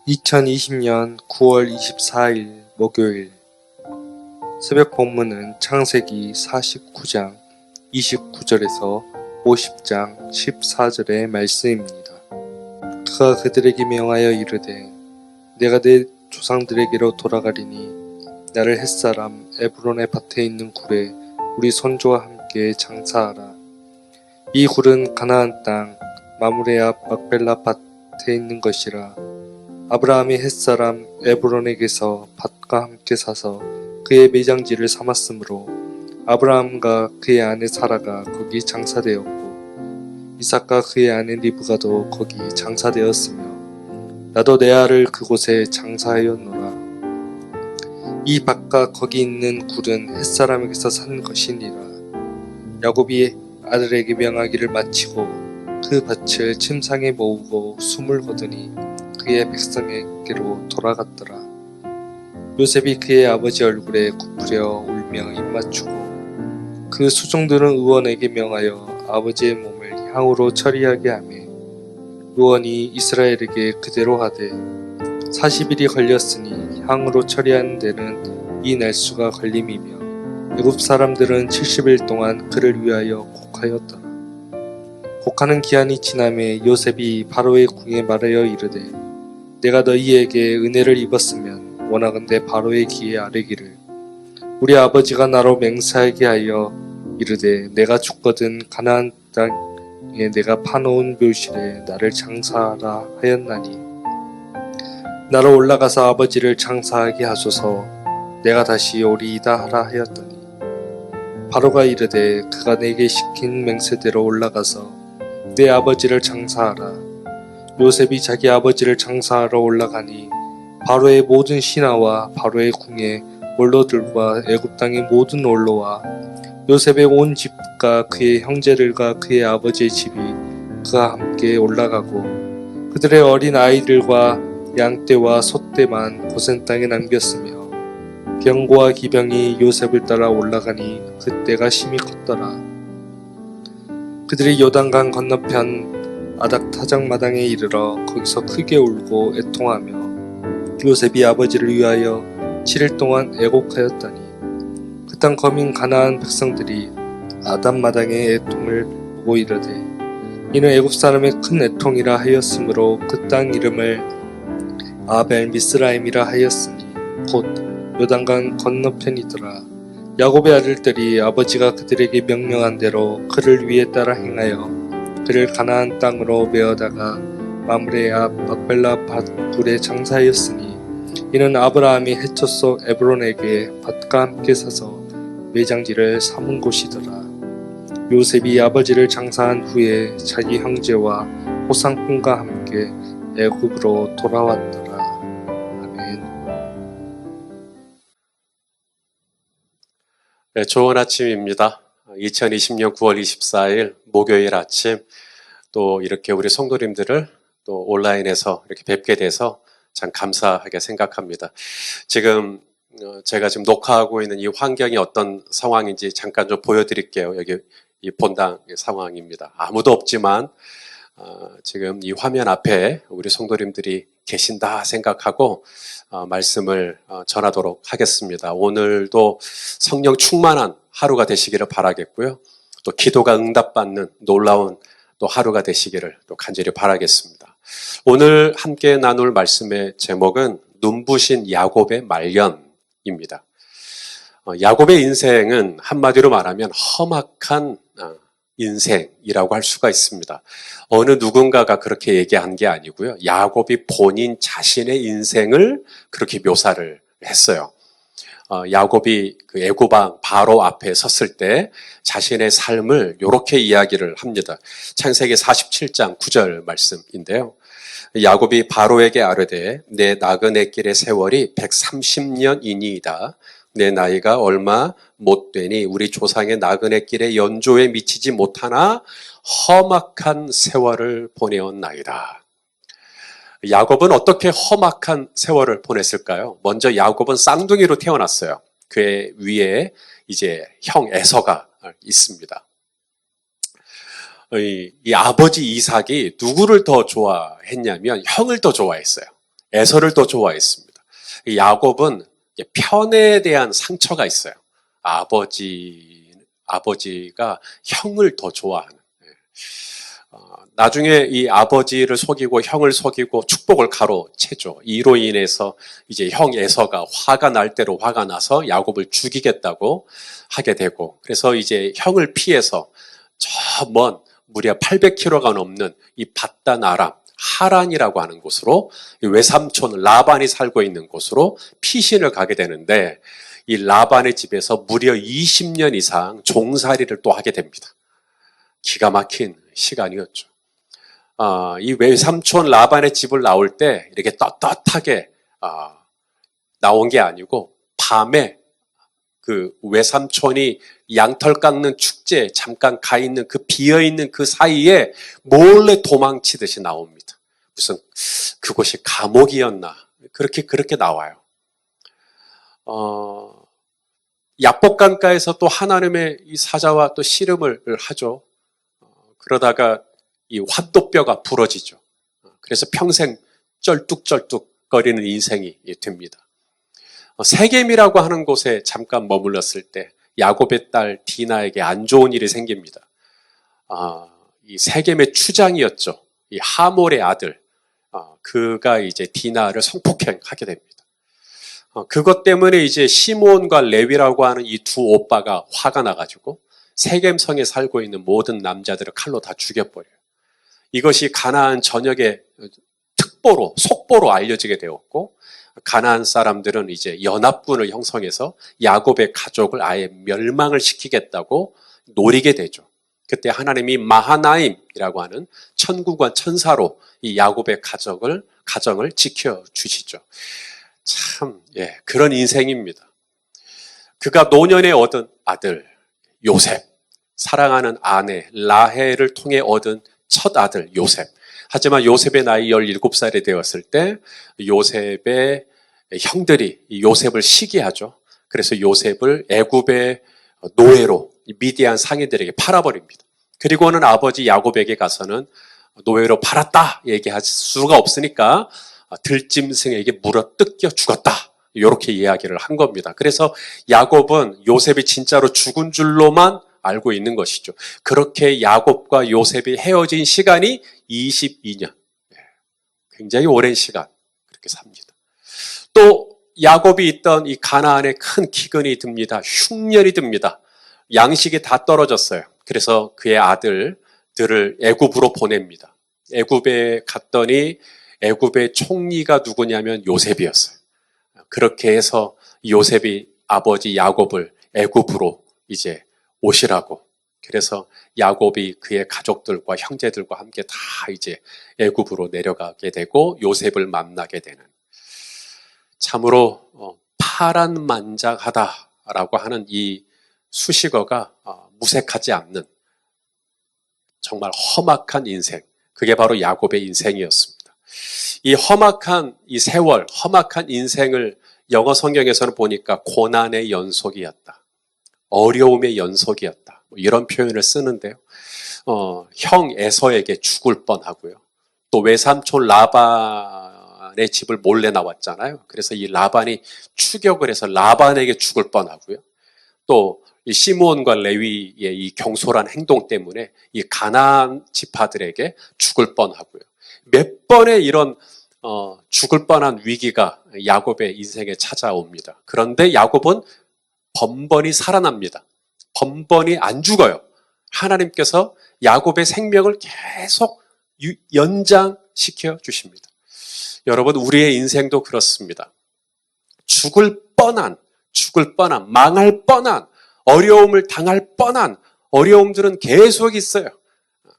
2020년 9월 24일 목요일 새벽 본문은 창세기 49장 29절에서 50장 14절의 말씀입니다. 그가 그들에게 명하여 이르되 내가 내 조상들에게로 돌아가리니 나를 햇사람 에브론의 밭에 있는 굴에 우리 손주와 함께 장사하라. 이 굴은 가나안 땅 마므레 앞 막벨라 밭에 있는 것이라. 아브라함이 햇사람 에브론에게서 밭과 함께 사서 그의 매장지를 삼았으므로 아브라함과 그의 아내 사라가 거기 장사되었고 이삭과 그의 아내 리브가도 거기 장사되었으며 나도 내 알을 그곳에 장사하였노라. 이 밭과 거기 있는 굴은 햇사람에게서 산 것이니라. 야곱이 아들에게 명하기를 마치고 그 밭을 침상에 모으고 숨을 거두니 그의 백성에게로 돌아갔더라. 요셉이 그의 아버지 얼굴에 굽으려 울며 입맞추고 그 수종들은 의원에게 명하여 아버지의 몸을 향으로 처리하게 하며 의원이 이스라엘에게 그대로 하되 40일이 걸렸으니 향으로 처리하는 데는 이 날수가 걸림이며 애굽 사람들은 70일 동안 그를 위하여 곡하였더라. 곡하는 기한이 지남에 요셉이 바로의 궁에 말하여 이르되 내가 너희에게 은혜를 입었으면 원하건대 바로의 귀에 아뢰기를 우리 아버지가 나로 맹세하게 하여 이르되 내가 죽거든 가나안 땅에 내가 파놓은 묘실에 나를 장사하라 하였나니 나로 올라가서 아버지를 장사하게 하소서. 내가 다시 오리이다 하라 하였더니 바로가 이르되 그가 내게 시킨 맹세대로 올라가서 내 아버지를 장사하라. 요셉이 자기 아버지를 장사하러 올라가니 바로의 모든 신하와 바로의 궁의 원로들과 애굽 땅의 모든 원로와 요셉의 온 집과 그의 형제들과 그의 아버지의 집이 그와 함께 올라가고 그들의 어린 아이들과 양떼와 소떼만 고센 땅에 남겼으며 병고와 기병이 요셉을 따라 올라가니 그때가 심히 컸더라. 그들이 요단강 건너편 아닥타장 마당에 이르러 거기서 크게 울고 애통하며 요셉이 아버지를 위하여 7일 동안 애곡하였다니 그 땅 거민 가나안 백성들이 아담 마당의 애통을 보고 이르되 이는 애굽 사람의 큰 애통이라 하였으므로 그 땅 이름을 아벨 미스라임이라 하였으니 곧 요단강 건너편이더라. 야곱의 아들들이 아버지가 그들에게 명령한 대로 그를 위에 따라 행하여 그를 가나안 땅으로 메어다가 마므레 앞 막벨라 밭 굴에 장사하였으니 이는 아브라함이 해초 속 에브론에게 밭과 함께 사서 매장지를 삼은 곳이더라. 요셉이 아버지를 장사한 후에 자기 형제와 호상꾼과 함께 애굽으로 돌아왔더라. 아멘. 네, 좋은 아침입니다. 2020년 9월 24일 목요일 아침 또 이렇게 우리 성도님들을 또 온라인에서 이렇게 뵙게 돼서 참 감사하게 생각합니다. 지금 제가 지금 녹화하고 있는 이 환경이 어떤 상황인지 잠깐 좀 보여드릴게요. 여기 이 본당 상황입니다. 아무도 없지만 지금 이 화면 앞에 우리 성도님들이 계신다 생각하고 말씀을 전하도록 하겠습니다. 오늘도 성령 충만한 하루가 되시기를 바라겠고요. 또 기도가 응답받는 놀라운 또 하루가 되시기를 또 간절히 바라겠습니다. 오늘 함께 나눌 말씀의 제목은 눈부신 야곱의 말년입니다. 야곱의 인생은 한마디로 말하면 험악한 인생이라고 할 수가 있습니다. 어느 누군가가 그렇게 얘기한 게 아니고요. 야곱이 본인 자신의 인생을 그렇게 묘사를 했어요. 야곱이 그 애굽왕 바로 앞에 섰을 때 자신의 삶을 이렇게 이야기를 합니다. 창세기 47장 9절 말씀인데요. 야곱이 바로에게 아뢰되 내 나그네 길의 세월이 130년이니이다. 내 나이가 얼마 못 되니 우리 조상의 나그네 길의 연조에 미치지 못하나 험악한 세월을 보내었나이다. 야곱은 어떻게 험악한 세월을 보냈을까요? 먼저 야곱은 쌍둥이로 태어났어요. 그의 위에 이제 형 에서가 있습니다. 이 아버지 이삭이 누구를 더 좋아했냐면 형을 더 좋아했어요. 에서를 더 좋아했습니다. 이 야곱은 편에 대한 상처가 있어요. 아버지가 형을 더 좋아하는. 나중에 이 아버지를 속이고 형을 속이고 축복을 가로채죠. 이로 인해서 이제 형 에서가 화가 날 대로 화가 나서 야곱을 죽이겠다고 하게 되고, 그래서 이제 형을 피해서 저 먼 무려 800km가 넘는 이 밧단 아람 하란이라고 하는 곳으로, 외삼촌 라반이 살고 있는 곳으로 피신을 가게 되는데, 이 라반의 집에서 무려 20년 이상 종살이를 또 하게 됩니다. 기가 막힌 시간이었죠. 이 외삼촌 라반의 집을 나올 때 이렇게 떳떳하게 나온 게 아니고, 밤에 그 외삼촌이 양털 깎는 축제에 잠깐 가 있는 그 비어 있는 그 사이에 몰래 도망치듯이 나옵니다. 무슨 그곳이 감옥이었나, 그렇게 나와요. 야복강가에서 또 하나님의 이 사자와 또 씨름을 하죠. 그러다가 이 환도뼈가 부러지죠. 그래서 평생 쩔뚝쩔뚝거리는 인생이 됩니다. 세겜이라고 하는 곳에 잠깐 머물렀을 때 야곱의 딸 디나에게 안 좋은 일이 생깁니다. 이 세겜의 추장이었죠. 이 하몰의 아들, 그가 이제 디나를 성폭행하게 됩니다. 그것 때문에 이제 시므온과 레위라고 하는 이 두 오빠가 화가 나가지고 세겜성에 살고 있는 모든 남자들을 칼로 다 죽여버려요. 이것이 가나안 전역의 속보로 알려지게 되었고, 가나안 사람들은 이제 연합군을 형성해서 야곱의 가족을 아예 멸망을 시키겠다고 노리게 되죠. 그때 하나님이 마하나임이라고 하는 천국과 천사로 이 야곱의 가정을 지켜주시죠. 참, 그런 인생입니다. 그가 노년에 얻은 아들 요셉, 사랑하는 아내 라헬을 통해 얻은 첫 아들 요셉. 하지만 요셉의 나이 17살이 되었을 때 요셉의 형들이 요셉을 시기하죠. 그래서 요셉을 애굽의 노예로 미디안 상인들에게 팔아버립니다. 그리고는 아버지 야곱에게 가서는 노예로 팔았다 얘기할 수가 없으니까 들짐승에게 물어 뜯겨 죽었다, 이렇게 이야기를 한 겁니다. 그래서 야곱은 요셉이 진짜로 죽은 줄로만 알고 있는 것이죠. 그렇게 야곱과 요셉이 헤어진 시간이 22년. 굉장히 오랜 시간 그렇게 삽니다. 또 야곱이 있던 이 가나안에 큰 기근이 듭니다. 흉년이 듭니다. 양식이 다 떨어졌어요. 그래서 그의 아들들을 애굽으로 보냅니다. 애굽에 갔더니 애굽의 총리가 누구냐면 요셉이었어요. 그렇게 해서 요셉이 아버지 야곱을 애굽으로 이제 오시라고, 그래서 야곱이 그의 가족들과 형제들과 함께 다 이제 애굽으로 내려가게 되고 요셉을 만나게 되는, 참으로 파란만장하다라고 하는 이 수식어가 무색하지 않는 정말 험악한 인생, 그게 바로 야곱의 인생이었습니다. 이 험악한 이 세월, 험악한 인생을 영어 성경에서는 보니까 고난의 연속이었다, 어려움의 연속이었다, 이런 표현을 쓰는데요. 형 에서에게 죽을 뻔하고요. 또 외삼촌 라반의 집을 몰래 나왔잖아요. 그래서 이 라반이 추격을 해서 라반에게 죽을 뻔하고요. 또 이 시므온과 레위의 이 경솔한 행동 때문에 이 가나안 지파들에게 죽을 뻔하고요. 몇 번의 이런 죽을 뻔한 위기가 야곱의 인생에 찾아옵니다. 그런데 야곱은 번번이 살아납니다. 번번이 안 죽어요. 하나님께서 야곱의 생명을 계속 연장시켜 주십니다. 여러분, 우리의 인생도 그렇습니다. 죽을 뻔한, 망할 뻔한, 어려움을 당할 뻔한 어려움들은 계속 있어요.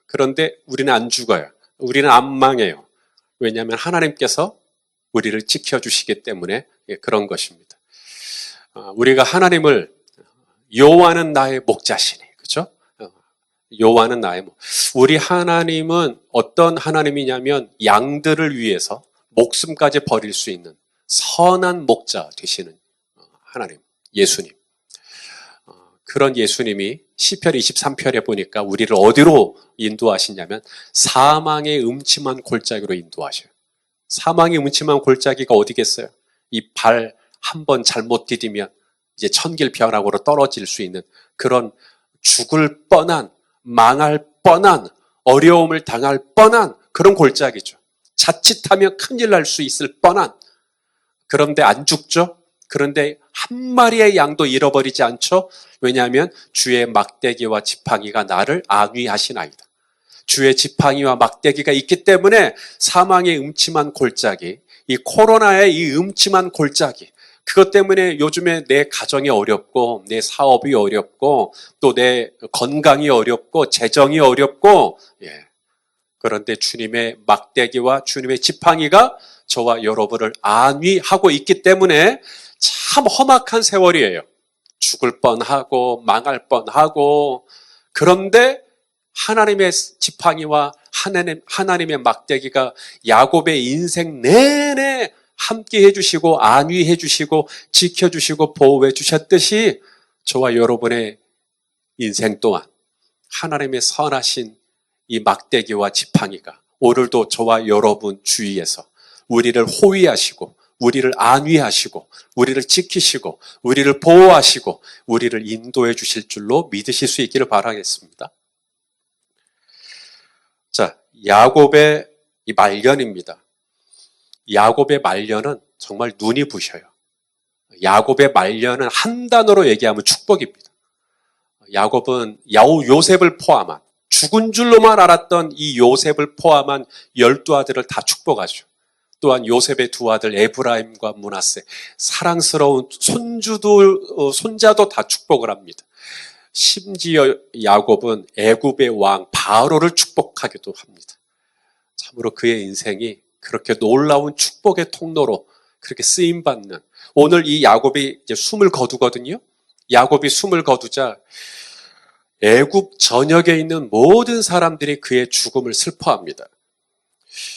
그런데 우리는 안 죽어요. 우리는 안 망해요. 왜냐하면 하나님께서 우리를 지켜주시기 때문에 그런 것입니다. 우리가 하나님을 여호와는 나의 목자시니, 그렇죠? 여호와는 나의 우리 하나님은 어떤 하나님이냐면 양들을 위해서 목숨까지 버릴 수 있는 선한 목자 되시는 하나님, 예수님. 그런 예수님이 시편 23편에 보니까 우리를 어디로 인도하시냐면 사망의 음침한 골짜기로 인도하셔요. 사망의 음침한 골짜기가 어디겠어요? 이 발 한 번 잘못 디디면 이제 천길변학으로 떨어질 수 있는 그런 죽을 뻔한, 망할 뻔한, 어려움을 당할 뻔한 그런 골짜기죠. 자칫하면 큰일 날 수 있을 뻔한. 그런데 안 죽죠? 그런데 한 마리의 양도 잃어버리지 않죠? 왜냐하면 주의 막대기와 지팡이가 나를 안위하시나이다. 주의 지팡이와 막대기가 있기 때문에 사망의 음침한 골짜기, 이 코로나의 이 음침한 골짜기, 그것 때문에 요즘에 내 가정이 어렵고 내 사업이 어렵고 또 내 건강이 어렵고 재정이 어렵고 그런데 주님의 막대기와 주님의 지팡이가 저와 여러분을 안위하고 있기 때문에 참 험악한 세월이에요. 죽을 뻔하고 망할 뻔하고 그런데 하나님의 지팡이와 하나님의 막대기가 야곱의 인생 내내 함께 해주시고 안위해 주시고 지켜주시고 보호해 주셨듯이 저와 여러분의 인생 또한 하나님의 선하신 이 막대기와 지팡이가 오늘도 저와 여러분 주위에서 우리를 호위하시고 우리를 안위하시고 우리를 지키시고 우리를 보호하시고 우리를 인도해 주실 줄로 믿으실 수 있기를 바라겠습니다. 자, 야곱의 이 말년입니다. 야곱의 말년은 정말 눈이 부셔요. 야곱의 말년은 한 단어로 얘기하면 축복입니다. 야곱은 요셉을 포함한 죽은 줄로만 알았던 이 요셉을 포함한 12아들을 다 축복하죠. 또한 요셉의 두 아들 에브라임과 므낫세, 사랑스러운 손자도 다 축복을 합니다. 심지어 야곱은 애굽의 왕 바로를 축복하기도 합니다. 참으로 그의 인생이 그렇게 놀라운 축복의 통로로 그렇게 쓰임받는, 오늘 이 야곱이 이제 숨을 거두거든요. 야곱이 숨을 거두자 애굽 전역에 있는 모든 사람들이 그의 죽음을 슬퍼합니다.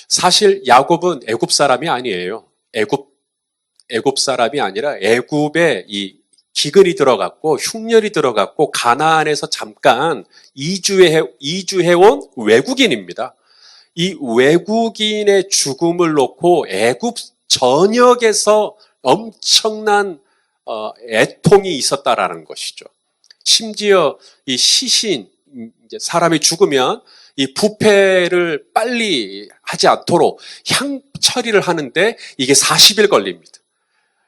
사실 야곱은 애굽 사람이 아니에요. 애굽 사람이 아니라 애굽에 이 기근이 들어갔고 흉년이 들어갔고 가나안에서 잠깐 이주해온 외국인입니다. 이 외국인의 죽음을 놓고 애굽 전역에서 엄청난 애통이 있었다라는 것이죠. 심지어 이 시신, 사람이 죽으면 이 부패를 빨리 하지 않도록 향 처리를 하는데 이게 40일 걸립니다.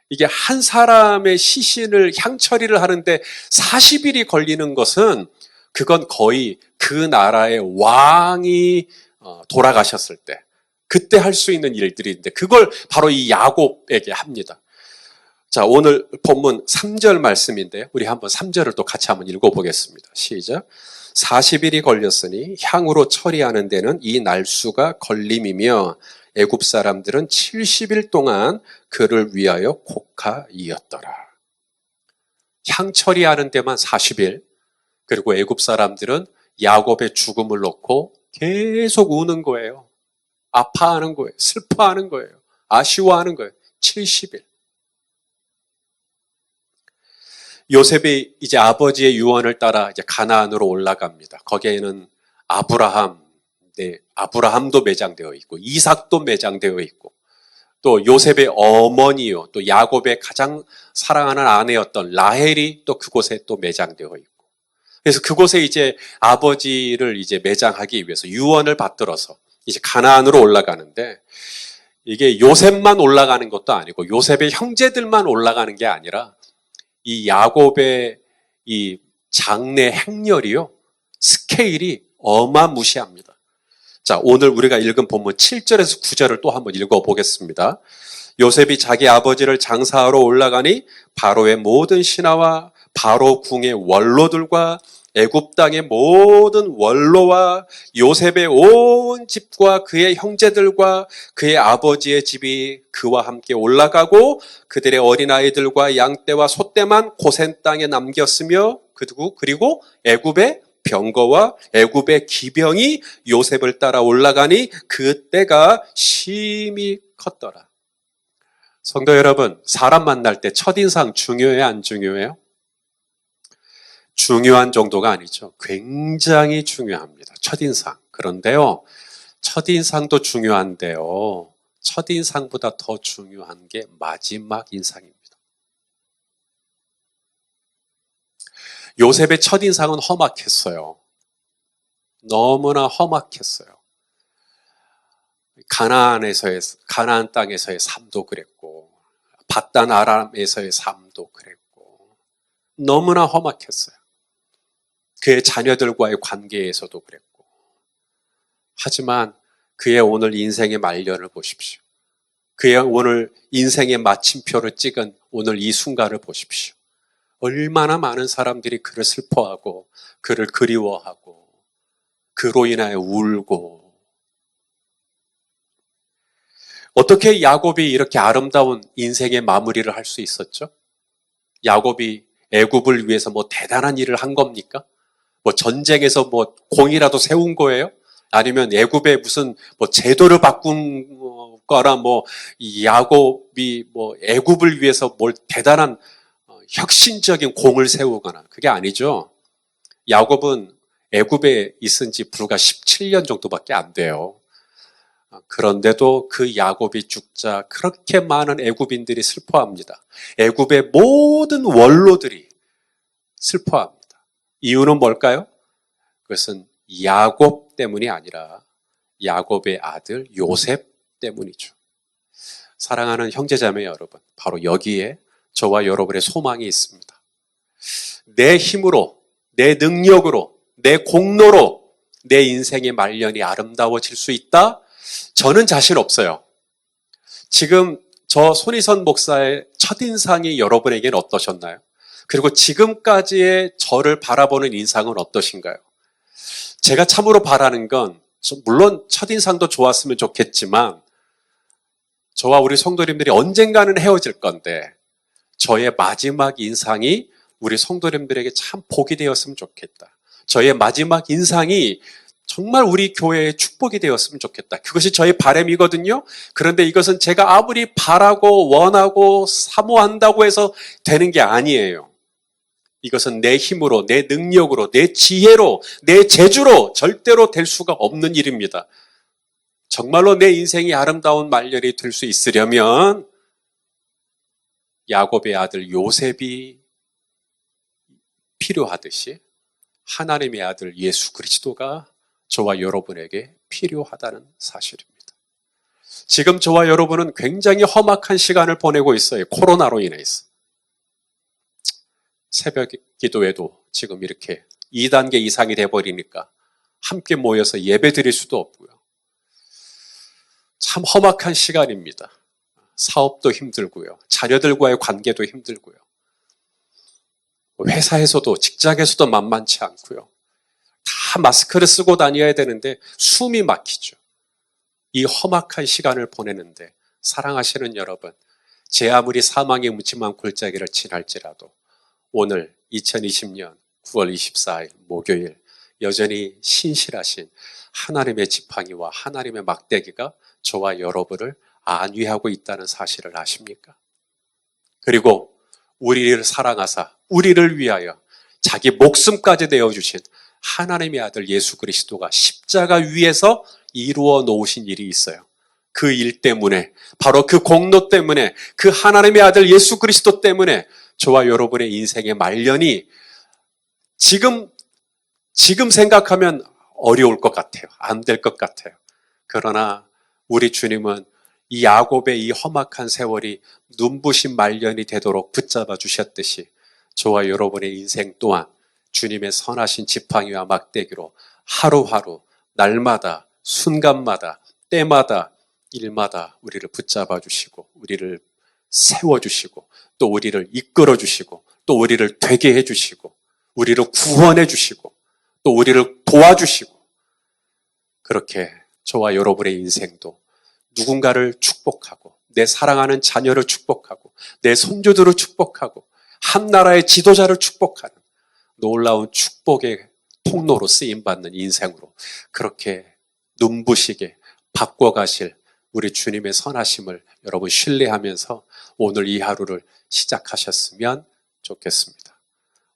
이게 한 사람의 시신을 향 처리를 하는데 40일이 걸리는 것은 그건 거의 그 나라의 왕이 돌아가셨을 때 그때 할 수 있는 일들인데 그걸 바로 이 야곱에게 합니다. 자, 오늘 본문 3절 말씀인데요. 우리 한번 3절을 또 같이 한번 읽어보겠습니다. 시작. 40일이 걸렸으니 향으로 처리하는 데는 이 날수가 걸림이며 애굽 사람들은 70일 동안 그를 위하여 곡하이었더라. 향 처리하는 데만 40일, 그리고 애굽 사람들은 야곱의 죽음을 놓고 계속 우는 거예요. 아파하는 거예요. 슬퍼하는 거예요. 아쉬워하는 거예요. 70일. 요셉이 이제 아버지의 유언을 따라 이제 가나안으로 올라갑니다. 거기에는 아브라함도 매장되어 있고 이삭도 매장되어 있고 또 요셉의 어머니요 또 야곱의 가장 사랑하는 아내였던 라헬이 또 그곳에 또 매장되어 있고 그래서 그곳에 이제 아버지를 이제 매장하기 위해서 유언을 받들어서 이제 가나안으로 올라가는데 이게 요셉만 올라가는 것도 아니고 요셉의 형제들만 올라가는 게 아니라 이 야곱의 이 장래 행렬이요 스케일이 어마무시합니다. 자, 오늘 우리가 읽은 본문 7절에서 9절을 또 한번 읽어보겠습니다. 요셉이 자기 아버지를 장사하러 올라가니 바로의 모든 신하와 바로 궁의 원로들과 애굽 땅의 모든 원로와 요셉의 온 집과 그의 형제들과 그의 아버지의 집이 그와 함께 올라가고 그들의 어린아이들과 양떼와 소떼만 고센 땅에 남겼으며 그리고 애굽의 병거와 애굽의 기병이 요셉을 따라 올라가니 그 때가 심히 컸더라. 성도 여러분, 사람 만날 때 첫인상 중요해요, 안 중요해요? 중요한 정도가 아니죠. 굉장히 중요합니다. 첫인상. 그런데요, 첫인상도 중요한데요. 첫인상보다 더 중요한 게 마지막 인상입니다. 요셉의 첫인상은 험악했어요. 너무나 험악했어요. 가나안 땅에서의 삶도 그랬고, 바단 아람에서의 삶도 그랬고, 너무나 험악했어요. 그의 자녀들과의 관계에서도 그랬고. 하지만 그의 오늘 인생의 말년을 보십시오. 그의 오늘 인생의 마침표를 찍은 오늘 이 순간을 보십시오. 얼마나 많은 사람들이 그를 슬퍼하고 그를 그리워하고 그로 인하여 울고. 어떻게 야곱이 이렇게 아름다운 인생의 마무리를 할 수 있었죠? 야곱이 애굽을 위해서 뭐 대단한 일을 한 겁니까? 뭐 전쟁에서 뭐 공이라도 세운 거예요? 아니면 애굽의 무슨 뭐 제도를 바꾼 거라 뭐 야곱이 뭐 애굽을 위해서 뭘 대단한 혁신적인 공을 세우거나 그게 아니죠. 야곱은 애굽에 있은 지 불과 17년 정도밖에 안 돼요. 그런데도 그 야곱이 죽자 그렇게 많은 애굽인들이 슬퍼합니다. 애굽의 모든 원로들이 슬퍼합니다. 이유는 뭘까요? 그것은 야곱 때문이 아니라 야곱의 아들 요셉 때문이죠. 사랑하는 형제자매 여러분, 바로 여기에 저와 여러분의 소망이 있습니다. 내 힘으로, 내 능력으로, 내 공로로 내 인생의 말년이 아름다워질 수 있다? 저는 자신 없어요. 지금 저 손희선 목사의 첫인상이 여러분에게는 어떠셨나요? 그리고 지금까지의 저를 바라보는 인상은 어떠신가요? 제가 참으로 바라는 건 물론 첫인상도 좋았으면 좋겠지만 저와 우리 성도님들이 언젠가는 헤어질 건데 저의 마지막 인상이 우리 성도님들에게 참 복이 되었으면 좋겠다. 저의 마지막 인상이 정말 우리 교회의 축복이 되었으면 좋겠다. 그것이 저의 바람이거든요. 그런데 이것은 제가 아무리 바라고 원하고 사모한다고 해서 되는 게 아니에요. 이것은 내 힘으로, 내 능력으로, 내 지혜로, 내 재주로 절대로 될 수가 없는 일입니다. 정말로 내 인생이 아름다운 말년이 될 수 있으려면 야곱의 아들 요셉이 필요하듯이 하나님의 아들 예수 그리스도가 저와 여러분에게 필요하다는 사실입니다. 지금 저와 여러분은 굉장히 험악한 시간을 보내고 있어요. 코로나로 인해서. 새벽 기도에도 지금 이렇게 2단계 이상이 돼버리니까 함께 모여서 예배 드릴 수도 없고요. 참 험악한 시간입니다. 사업도 힘들고요. 자녀들과의 관계도 힘들고요. 회사에서도 직장에서도 만만치 않고요. 다 마스크를 쓰고 다녀야 되는데 숨이 막히죠. 이 험악한 시간을 보내는데 사랑하시는 여러분, 제 아무리 사망의 묻지만 골짜기를 지날지라도 오늘 2020년 9월 24일 목요일 여전히 신실하신 하나님의 지팡이와 하나님의 막대기가 저와 여러분을 안위하고 있다는 사실을 아십니까? 그리고 우리를 사랑하사 우리를 위하여 자기 목숨까지 내어주신 하나님의 아들 예수 그리스도가 십자가 위에서 이루어 놓으신 일이 있어요. 그 일 때문에, 바로 그 공로 때문에, 그 하나님의 아들 예수 그리스도 때문에 저와 여러분의 인생의 말년이 지금 생각하면 어려울 것 같아요. 안 될 것 같아요. 그러나 우리 주님은 이 야곱의 이 험악한 세월이 눈부신 말년이 되도록 붙잡아 주셨듯이 저와 여러분의 인생 또한 주님의 선하신 지팡이와 막대기로 하루하루 날마다 순간마다 때마다 일마다 우리를 붙잡아 주시고 우리를 세워주시고 또 우리를 이끌어 주시고 또 우리를 되게 해주시고 우리를 구원해 주시고 또 우리를 도와주시고 그렇게 저와 여러분의 인생도 누군가를 축복하고 내 사랑하는 자녀를 축복하고 내 손주들을 축복하고 한 나라의 지도자를 축복하는 놀라운 축복의 통로로 쓰임받는 인생으로 그렇게 눈부시게 바꿔가실 우리 주님의 선하심을 여러분 신뢰하면서 오늘 이 하루를 시작하셨으면 좋겠습니다.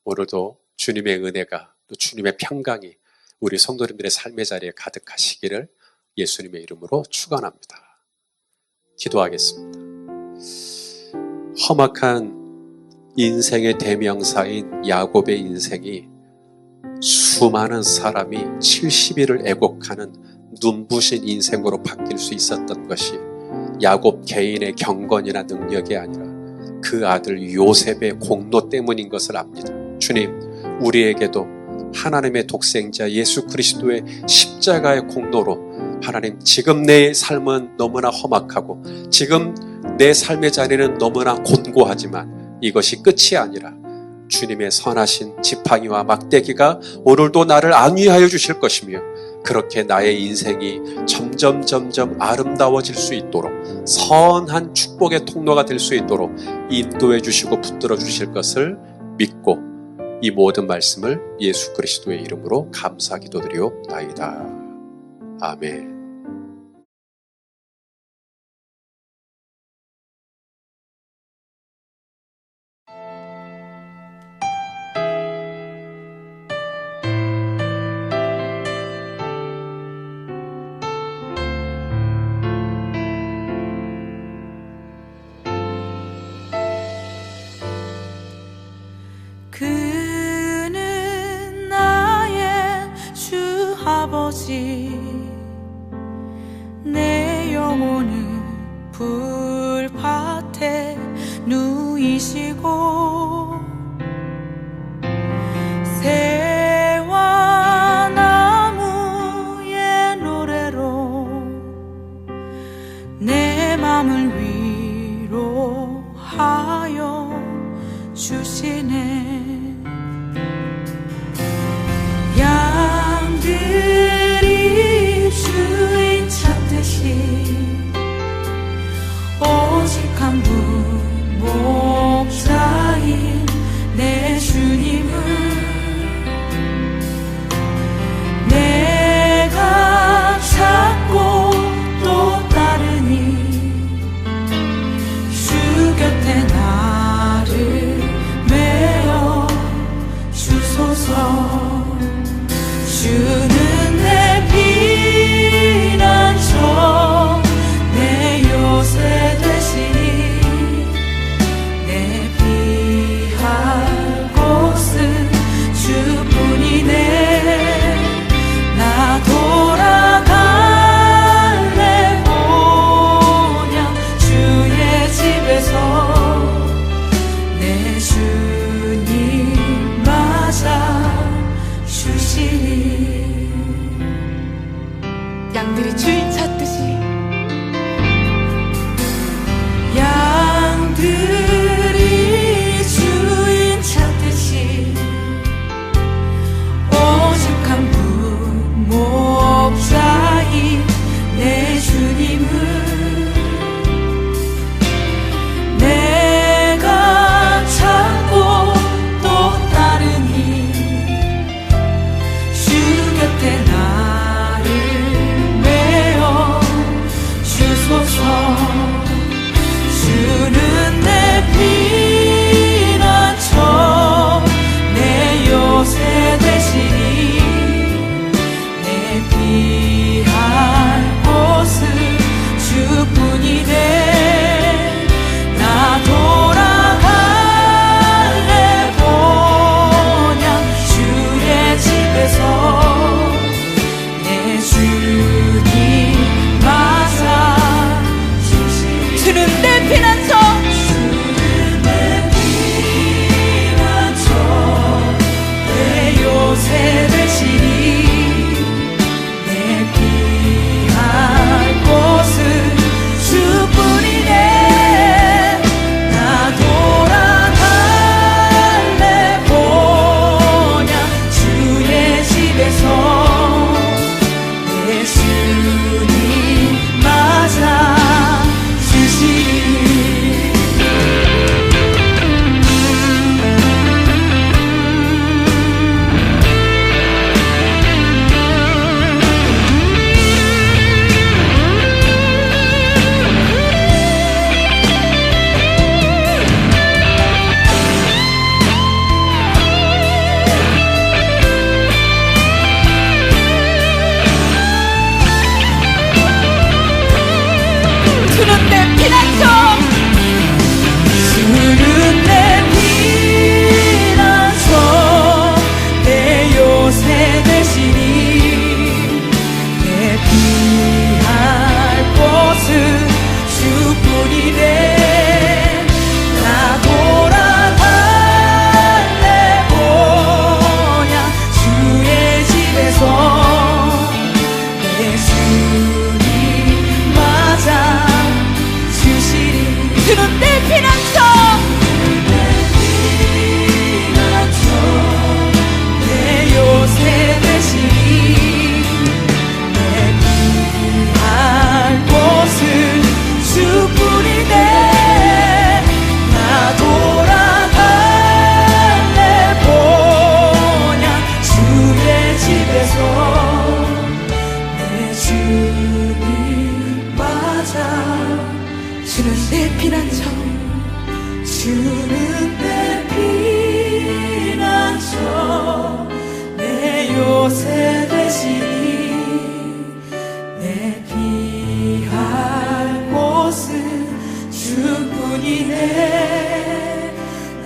오늘도 주님의 은혜가 또 주님의 평강이 우리 성도님들의 삶의 자리에 가득하시기를 예수님의 이름으로 축원합니다. 기도하겠습니다. 험악한 인생의 대명사인 야곱의 인생이 수많은 사람이 70일을 애곡하는 눈부신 인생으로 바뀔 수 있었던 것이 야곱 개인의 경건이나 능력이 아니라 그 아들 요셉의 공로 때문인 것을 압니다. 주님, 우리에게도 하나님의 독생자 예수 그리스도의 십자가의 공로로 하나님, 지금 내 삶은 너무나 험악하고 지금 내 삶의 자리는 너무나 곤고하지만 이것이 끝이 아니라 주님의 선하신 지팡이와 막대기가 오늘도 나를 안위하여 주실 것이며 그렇게 나의 인생이 점점 아름다워질 수 있도록 선한 축복의 통로가 될 수 있도록 인도해 주시고 붙들어 주실 것을 믿고 이 모든 말씀을 예수 그리스도의 이름으로 감사 기도드리옵나이다. 아멘. 그는 나의 주 아버지, 내 영혼을 불밭에 누이시고 새와 나무의 노래로 내 맘을 위로하여 주시네. 양들이 주인 찾듯이 오직 한 분 목자인 내 주님을 내가 찾고 또 따르니 주 곁에 나를 메어 주소서. 주는 내 피난처, 내 요새 되시니 주뿐이네. 나 돌아갈래 오냐 주의 집에서 내 주님 맞아 주시리. 주는 내 피난처, 내 피난처, 내 요새 되시니 내 피할 곳은 주뿐이네. 나 돌아갈래 보냐 주의 집에서 내 주님 맞아. 주는 내 피난처, 주는 내 피난처, 내 요새 되시니 내 피할 곳은 주뿐이네.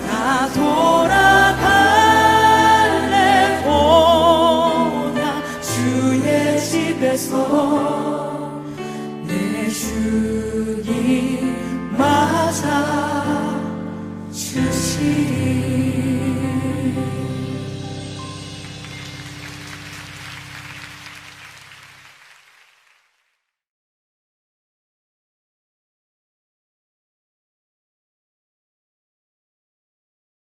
나 돌아갈래 보냐 주의 집에서 내 주님 맞아 주시리.